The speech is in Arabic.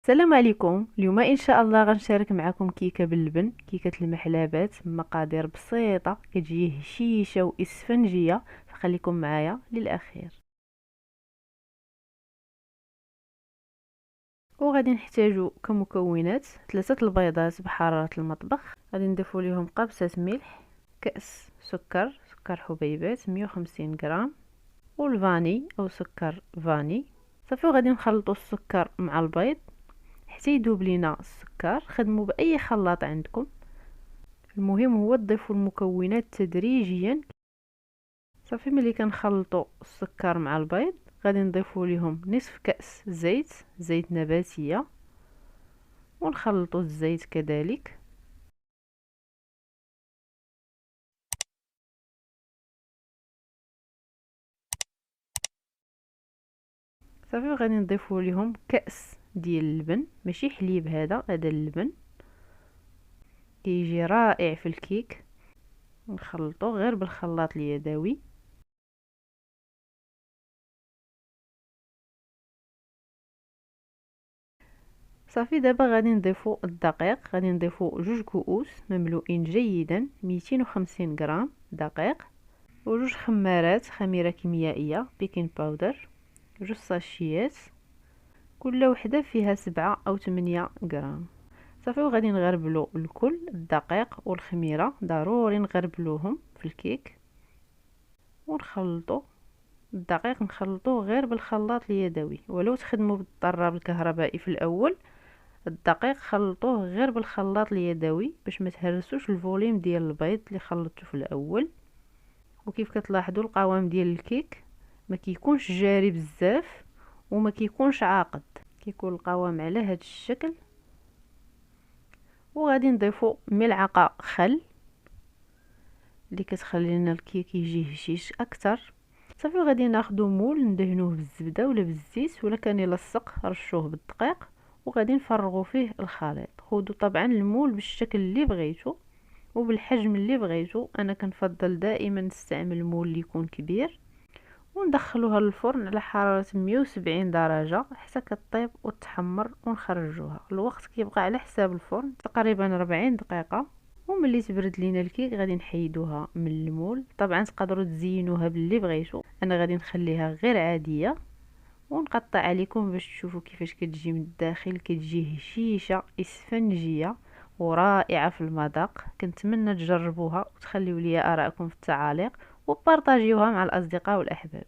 السلام عليكم. اليوم ان شاء الله غنشارك معكم كيكه باللبن، كيكه المحلابات، مقادير بسيطه كتجي هشيشه واسفنجيه، فخليكم معايا للاخير. وغادي نحتاجو كمكونات 3 البيضات بحراره المطبخ، غادي نضيفوا ليهم قبصه ملح، كأس سكر حبيبات 150 غرام، والفاني او سكر فاني. صافي، وغادي نخلطوا السكر مع البيض حتى يذوب لينا السكر. خدموا باي خلاط عندكم، المهم هو تضيفوا المكونات تدريجيا. صافي، ملي كنخلطوا السكر مع البيض غادي نضيفوا ليهم نصف كأس زيت نباتية، ونخلطوا الزيت كذلك. صافي، وغادي نضيفوا ليهم كأس ديال اللبن، ماشي حليب، هذا اللبن كيجي رائع في الكيك. نخلطوا غير بالخلاط اليدوي. صافي، دابا غادي نضيفوا الدقيق، غادي نضيفوا 2 كؤوس مملوئين جيدا، 250 غرام دقيق، و2 خمارات خميرة كيميائية بيكين باودر، 2 ساشيات، كل وحدة فيها 7 أو 8 غرام. صافي، وغادي نغربلو الكل، الدقيق والخميرة ضروري نغربلوهم في الكيك، ونخلطو الدقيق. نخلطوه غير بالخلاط اليدوي، ولو تخدموا بالضراب الكهربائي في الأول. الدقيق خلطوه غير بالخلاط اليدوي باش ما تهرسوش الفوليم ديال البيض اللي خلطته في الأول. وكيف كتلاحظوا القوام ديال الكيك ما كيكونش جاري بزاف وما كيكونش عاقد، كيكون القوام على هذا الشكل. وغادي نضيفوا ملعقه خل اللي كتخلي لنا الكيك يجي هشيش اكثر. صافي، وغادي ناخذ مول ندهنوه بالزبده ولا بالزيت، ولا كان يلصق رشوه بالدقيق، وغادي نفرغوا فيه الخليط. خذوا طبعا المول بالشكل اللي بغيتو وبالحجم اللي بغيتو. انا كنفضل دائما نستعمل المول اللي يكون كبير، وندخلوها للفرن على حرارة 170 درجة حتى كطيب وتحمر، ونخرجوها. الوقت كيبقى على حساب الفرن تقريبا 40 دقيقة. وملي تبرد لينا الكيك غادي نحيدوها من المول. طبعا تقدروا تزينوها باللي بغيتو، انا غادي نخليها غير عادية، ونقطع عليكم باش تشوفوا كيفاش كتجي من الداخل. كتجي هشيشة اسفنجية ورائعة في المذاق. كنتمنى تجربوها وتخليوا لي آراءكم في التعاليق، وبارطاجيوها مع الأصدقاء والأحباب.